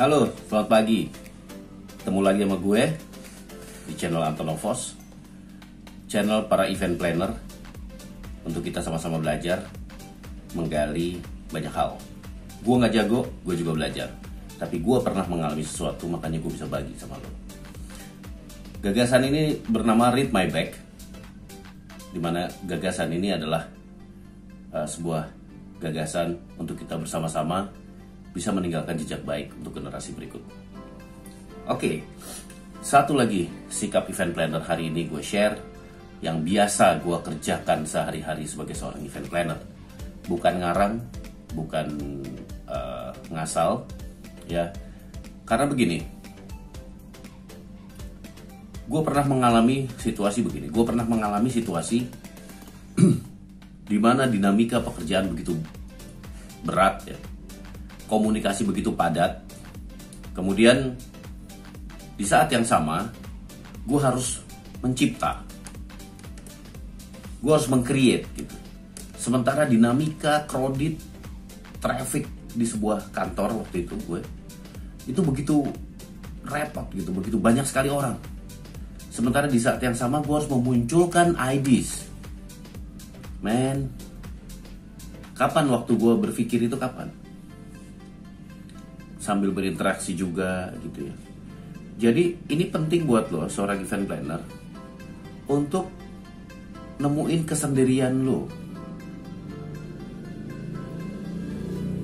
Halo, selamat pagi. Ketemu lagi sama gue di channel Antonovos, channel para event planner, untuk kita sama-sama belajar, menggali banyak hal. Gue nggak jago, gue juga belajar. Tapi gue pernah mengalami sesuatu, makanya gue bisa bagi sama lo. Gagasan ini bernama Read My Back, dimana gagasan ini adalah sebuah gagasan untuk kita bersama-sama bisa meninggalkan jejak baik untuk generasi berikut. Oke, satu lagi sikap event planner hari ini gue share yang biasa gue kerjakan sehari-hari sebagai seorang event planner. Bukan ngarang, bukan ngasal, ya. Karena begini, gue pernah mengalami situasi begini. Gue pernah mengalami situasi di mana dinamika pekerjaan begitu berat, ya. Komunikasi begitu padat. Kemudian di saat yang sama gue harus mencipta, gue harus meng-create gitu. Sementara dinamika, kredit, traffic di sebuah kantor waktu itu gue itu begitu repot gitu, begitu banyak sekali orang. Sementara di saat yang sama gue harus memunculkan ideas. Man, kapan waktu gue berpikir itu kapan? Sambil berinteraksi juga gitu ya. Jadi ini penting buat lo seorang event planner untuk nemuin kesendirian lo.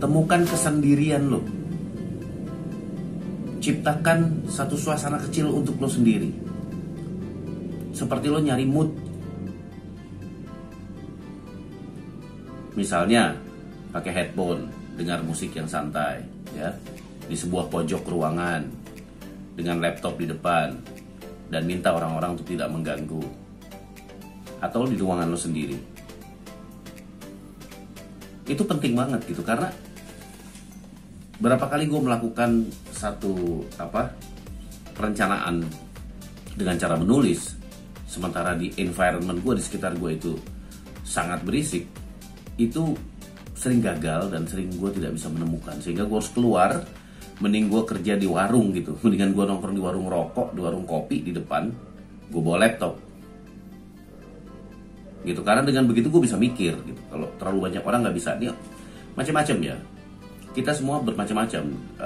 Temukan kesendirian lo. Ciptakan satu suasana kecil untuk lo sendiri. Seperti lo nyari mood. Misalnya pakai headphone, dengar musik yang santai, ya, di sebuah pojok ruangan dengan laptop di depan dan minta orang-orang untuk tidak mengganggu, atau di ruangan lo sendiri. Itu penting banget gitu, karena berapa kali gue melakukan satu perencanaan dengan cara menulis, sementara di environment gue, di sekitar gue itu sangat berisik, itu sering gagal dan sering gue tidak bisa menemukan, sehingga gue harus keluar. Mending gue kerja di warung gitu, mendingan gue nongkrong di warung rokok, di warung kopi di depan, gue bawa laptop gitu. Karena dengan begitu gue bisa mikir gitu. Kalau terlalu banyak orang nggak bisa. Nih macam-macam ya, kita semua bermacam-macam,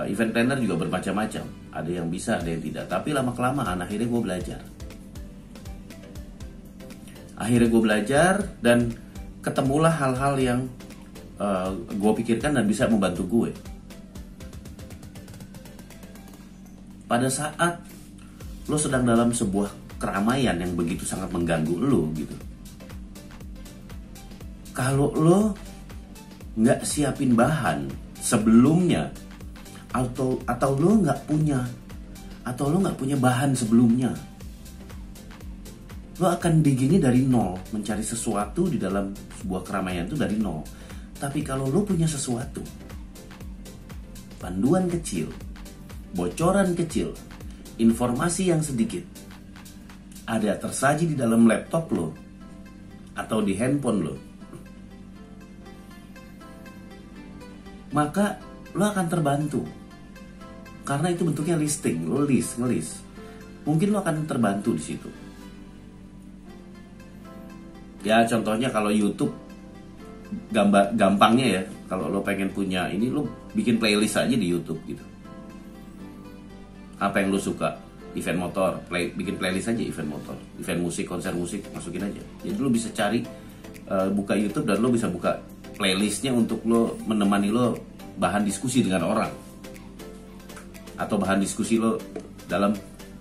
event planner juga bermacam-macam, ada yang bisa, ada yang tidak. Tapi lama-kelamaan akhirnya gue belajar dan ketemulah hal-hal yang gue pikirkan dan bisa membantu gue. Pada saat lo sedang dalam sebuah keramaian yang begitu sangat mengganggu lo gitu, kalau lo nggak siapin bahan sebelumnya, atau lo nggak punya bahan sebelumnya, lo akan begini dari nol, mencari sesuatu di dalam sebuah keramaian itu dari nol. Tapi kalau lo punya sesuatu, panduan kecil, bocoran kecil, informasi yang sedikit, ada tersaji di dalam laptop lo atau di handphone lo, maka lo akan terbantu. Karena itu bentuknya listing, lo ngelis. Mungkin lo akan terbantu di situ. Ya contohnya kalau YouTube, gampangnya ya, kalau lo pengen punya ini, lo bikin playlist aja di YouTube gitu. Apa yang lo suka, event motor, bikin playlist aja event motor, event musik, konser musik, masukin aja. Jadi lo bisa cari, buka YouTube dan lo bisa buka playlistnya untuk lo menemani lo bahan diskusi dengan orang, atau bahan diskusi lo dalam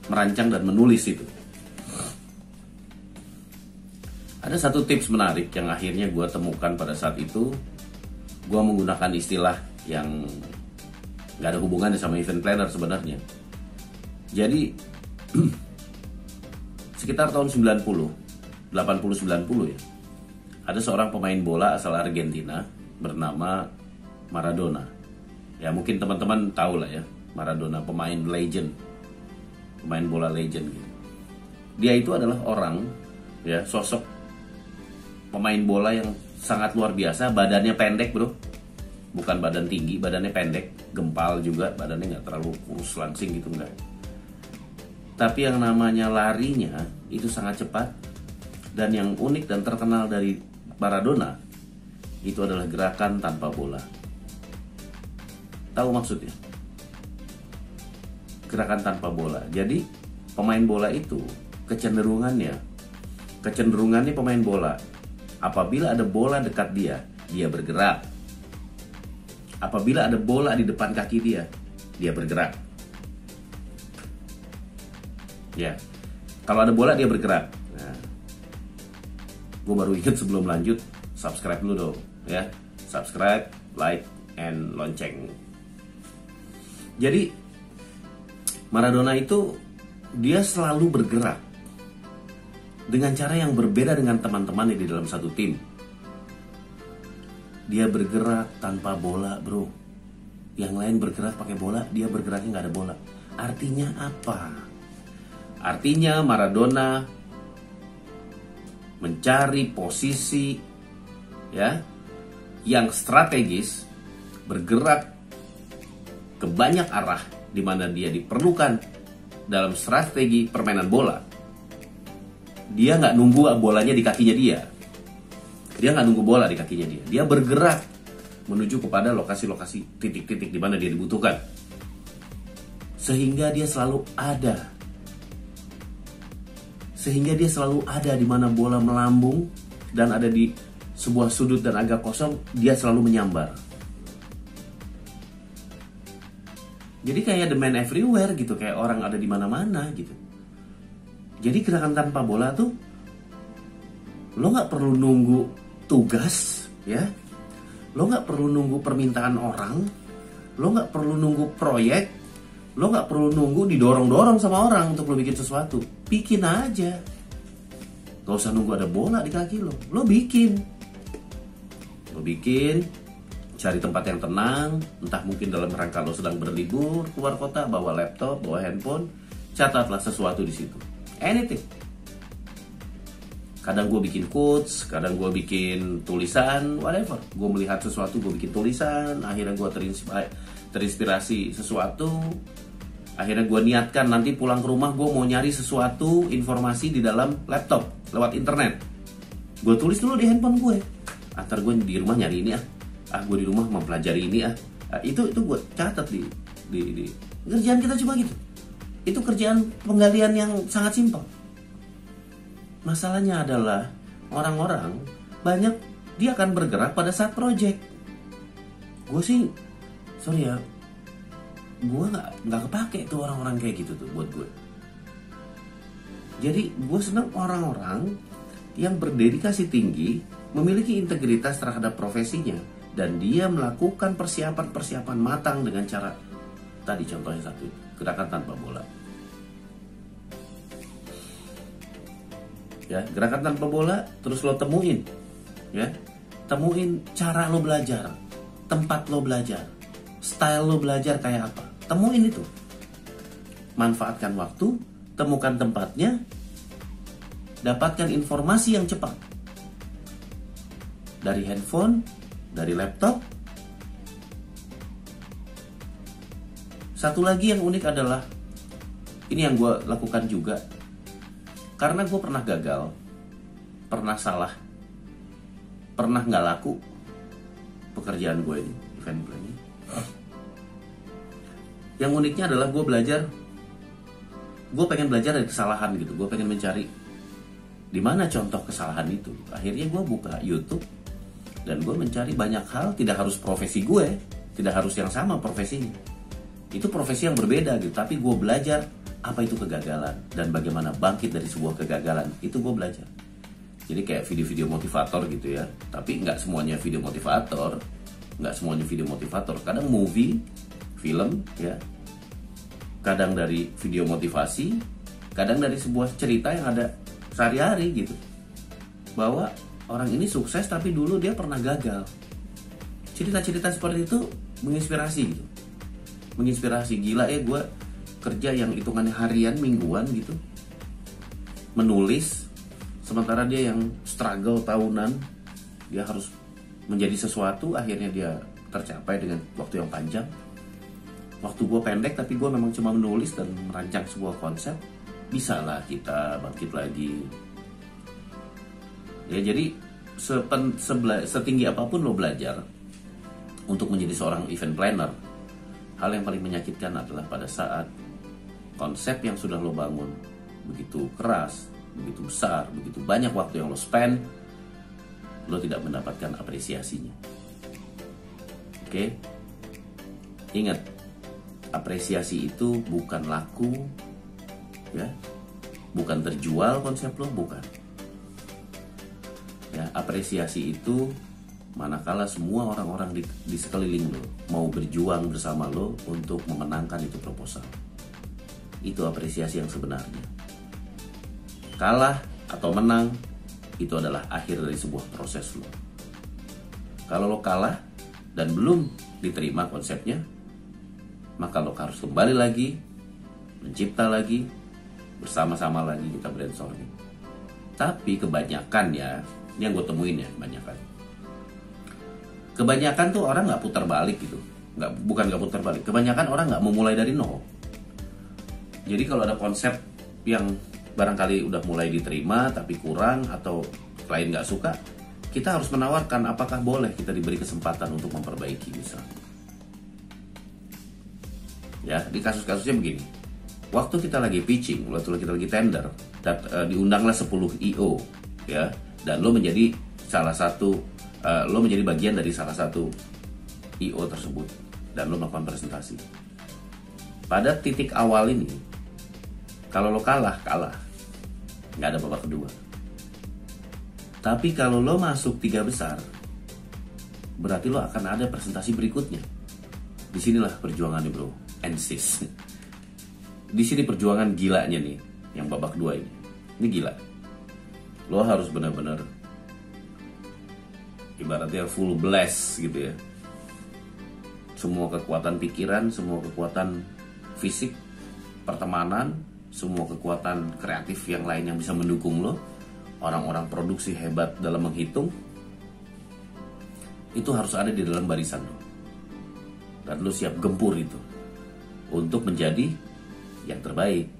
merancang dan menulis itu. Ada satu tips menarik yang akhirnya gue temukan pada saat itu. Gue menggunakan istilah yang gak ada hubungannya sama event planner sebenarnya. Jadi sekitar tahun 80-90 ya, ada seorang pemain bola asal Argentina bernama Maradona. Ya mungkin teman-teman tahu lah ya, Maradona, pemain bola legend gitu. Dia itu adalah orang, ya, sosok pemain bola yang sangat luar biasa. Badannya pendek bro, bukan badan tinggi, badannya pendek, gempal juga, badannya nggak terlalu kurus langsing gitu, enggak. Tapi yang namanya larinya itu sangat cepat. Dan yang unik dan terkenal dari Maradona itu adalah gerakan tanpa bola. Tahu maksudnya? Gerakan tanpa bola. Jadi pemain bola itu kecenderungannya pemain bola, apabila ada bola dekat dia, dia bergerak. Apabila ada bola di depan kaki dia, dia bergerak. Ya, kalau ada bola dia bergerak. Nah, gue baru ingat sebelum lanjut, subscribe dulu dong, ya. Subscribe, like, and lonceng. Jadi Maradona itu dia selalu bergerak dengan cara yang berbeda dengan teman-temannya di dalam satu tim. Dia bergerak tanpa bola, bro. Yang lain bergerak pakai bola, dia bergeraknya nggak ada bola. Artinya apa? Artinya Maradona mencari posisi ya yang strategis, bergerak ke banyak arah di mana dia diperlukan dalam strategi permainan bola. Dia nggak nunggu bolanya di kakinya dia. Dia nggak nunggu bola di kakinya dia. Dia bergerak menuju kepada lokasi-lokasi titik-titik di mana dia dibutuhkan. Sehingga dia selalu ada. Sehingga dia selalu ada di mana bola melambung dan ada di sebuah sudut dan agak kosong, dia selalu menyambar. Jadi kayak the man everywhere gitu, kayak orang ada di mana-mana gitu. Jadi gerakan tanpa bola tuh lo nggak perlu nunggu tugas, ya. Lo nggak perlu nunggu permintaan orang, lo nggak perlu nunggu proyek, lo nggak perlu nunggu didorong-dorong sama orang untuk lo bikin sesuatu. Bikin aja. Gak usah nunggu ada bola di kaki lo. Lo bikin. Cari tempat yang tenang. Entah mungkin dalam rangka lo sedang berlibur keluar kota, bawa laptop, bawa handphone. Catatlah sesuatu di situ. Anything. Kadang gue bikin quotes, kadang gue bikin tulisan, whatever. Gue melihat sesuatu, gue bikin tulisan. Akhirnya gue terinspirasi sesuatu. Akhirnya gue niatkan nanti pulang ke rumah gue mau nyari sesuatu informasi di dalam laptop lewat internet. Gue tulis dulu di handphone gue. Antar gue di rumah nyari ini gue di rumah mempelajari ini itu gue catat di kerjaan kita cuma gitu. Itu kerjaan penggalian yang sangat simpel. Masalahnya adalah orang-orang banyak dia akan bergerak pada saat project. Gue sih sorry ya, gue nggak kepake tuh orang-orang kayak gitu tuh buat gue. Jadi gue senang orang-orang yang berdedikasi tinggi, memiliki integritas terhadap profesinya, dan dia melakukan persiapan matang dengan cara tadi contohnya satu, gerakan tanpa bola. Ya, gerakan tanpa bola terus lo temuin, ya, temuin cara lo belajar, tempat lo belajar, style lo belajar kayak apa. Temuin itu. Manfaatkan waktu, temukan tempatnya, dapatkan informasi yang cepat. Dari handphone, dari laptop. Satu lagi yang unik adalah, ini yang gue lakukan juga. Karena gue pernah gagal, pernah salah, pernah nggak laku pekerjaan gue ini, event planning. Yang uniknya adalah gue pengen belajar dari kesalahan gitu. Gue pengen mencari di mana contoh kesalahan itu. Akhirnya gue buka YouTube dan gue mencari banyak hal. Tidak harus profesi gue, tidak harus yang sama profesinya. Itu profesi yang berbeda gitu. Tapi gue belajar apa itu kegagalan dan bagaimana bangkit dari sebuah kegagalan. Itu gue belajar. Jadi kayak video-video motivator gitu ya. Tapi nggak semuanya video motivator, kadang movie, film ya, kadang dari video motivasi, kadang dari sebuah cerita yang ada sehari-hari gitu, bahwa orang ini sukses tapi dulu dia pernah gagal. Cerita-cerita seperti itu menginspirasi gitu, menginspirasi. Gila ya, gue kerja yang hitungannya harian, mingguan gitu, menulis, sementara dia yang struggle tahunan, dia harus menjadi sesuatu, akhirnya dia tercapai dengan waktu yang panjang. Waktu gue pendek tapi gue memang cuma menulis dan merancang sebuah konsep, bisa lah kita bangkit lagi. Ya jadi setinggi apapun lo belajar untuk menjadi seorang event planner, hal yang paling menyakitkan adalah pada saat konsep yang sudah lo bangun begitu keras, begitu besar, begitu banyak waktu yang lo spend, lo tidak mendapatkan apresiasinya. Oke? Ingat, apresiasi itu bukan laku, ya, bukan terjual konsep lo, bukan. Ya, apresiasi itu manakala semua orang-orang di sekeliling lo mau berjuang bersama lo untuk memenangkan itu proposal. Itu apresiasi yang sebenarnya. Kalah atau menang itu adalah akhir dari sebuah proses lo. Kalau lo kalah dan belum diterima konsepnya, maka lo harus kembali lagi, mencipta lagi, bersama-sama lagi kita brainstorming. Tapi kebanyakan ya, ini yang gue temuin ya, kebanyakan tuh orang nggak putar balik gitu, bukan nggak putar balik, kebanyakan orang nggak memulai dari nol. Jadi kalau ada konsep yang barangkali udah mulai diterima tapi kurang atau klien nggak suka, kita harus menawarkan apakah boleh kita diberi kesempatan untuk memperbaiki misalnya. Ya, di kasus-kasusnya begini. Waktu kita lagi pitching, waktu kita lagi tender, diundanglah 10 IO, ya, dan lo menjadi lo menjadi bagian dari salah satu IO tersebut dan lo melakukan presentasi. Pada titik awal ini, kalau lo kalah, nggak ada babak kedua. Tapi kalau lo masuk 3 besar, berarti lo akan ada presentasi berikutnya. Disinilah perjuangannya bro, and sis. Di sini perjuangan gilanya nih, yang babak 2 ini. Ini gila. Lo harus benar-benar ibaratnya full blast gitu ya. Semua kekuatan pikiran, semua kekuatan fisik, pertemanan, semua kekuatan kreatif yang lain yang bisa mendukung lo, orang-orang produksi hebat dalam menghitung, itu harus ada di dalam barisan lo. Dan lo siap gempur itu untuk menjadi yang terbaik.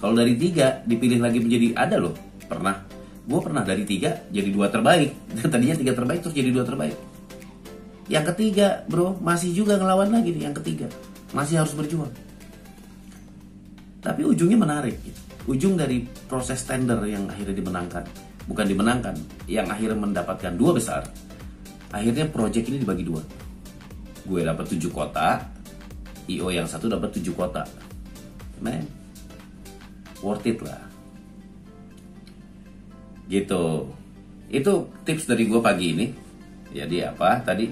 Kalau dari 3 dipilih lagi menjadi, ada loh, gue pernah dari 3 jadi 2 terbaik. Tadinya 3 terbaik terus jadi 2 terbaik. Yang ketiga bro, masih juga ngelawan lagi nih, yang ketiga masih harus berjuang. Tapi ujungnya menarik gitu. Ujung dari proses tender yang akhirnya yang akhirnya mendapatkan 2 besar. Akhirnya project ini dibagi 2. Gue dapat 7 kota, IO yang satu dapat 7 kota. Man, worth it lah. Gitu. Itu tips dari gue pagi ini. Jadi apa tadi,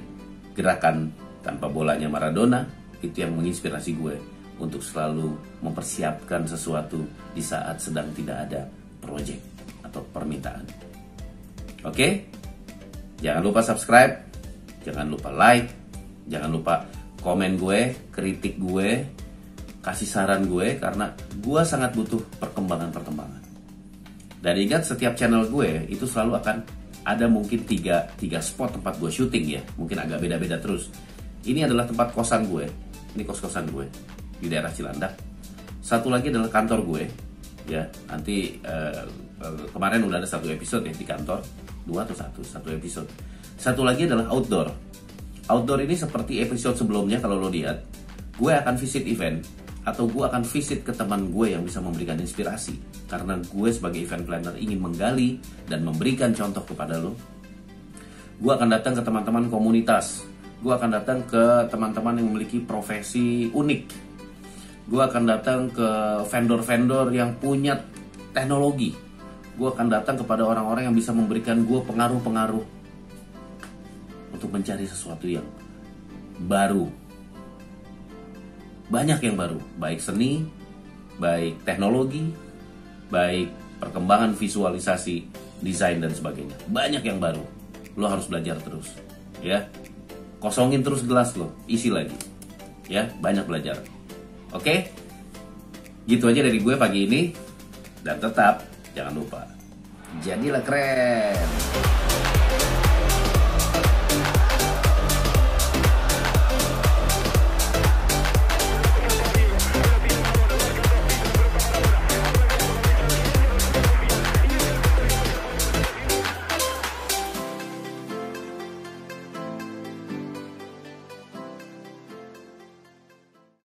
gerakan tanpa bolanya Maradona, itu yang menginspirasi gue untuk selalu mempersiapkan sesuatu di saat sedang tidak ada project atau permintaan. Oke? Jangan lupa subscribe, jangan lupa like, jangan lupa komen gue, kritik gue, kasih saran gue, karena gue sangat butuh perkembangan. Dan ingat, setiap channel gue itu selalu akan ada mungkin 3 spot tempat gue syuting ya, mungkin agak beda-beda terus. Ini adalah tempat kosan gue, ini kos-kosan gue di daerah Cilandak. Satu lagi adalah kantor gue, ya. Nanti kemarin udah ada 1 episode ya di kantor, 2 atau 1 episode. Satu lagi adalah outdoor. Outdoor ini seperti episode sebelumnya, kalau lo lihat, gue akan visit event atau gue akan visit ke teman gue yang bisa memberikan inspirasi. Karena gue sebagai event planner ingin menggali dan memberikan contoh kepada lo. Gue akan datang ke teman-teman komunitas. Gue akan datang ke teman-teman yang memiliki profesi unik. Gue akan datang ke vendor-vendor yang punya teknologi. Gue akan datang kepada orang-orang yang bisa memberikan gue pengaruh-pengaruh untuk mencari sesuatu yang baru. Banyak yang baru, baik seni, baik teknologi, baik perkembangan visualisasi, desain dan sebagainya. Banyak yang baru. Lo harus belajar terus, ya. Kosongin terus gelas lo, isi lagi, ya. Banyak belajar. Oke? Gitu aja dari gue pagi ini. Dan tetap jangan lupa, jadilah keren.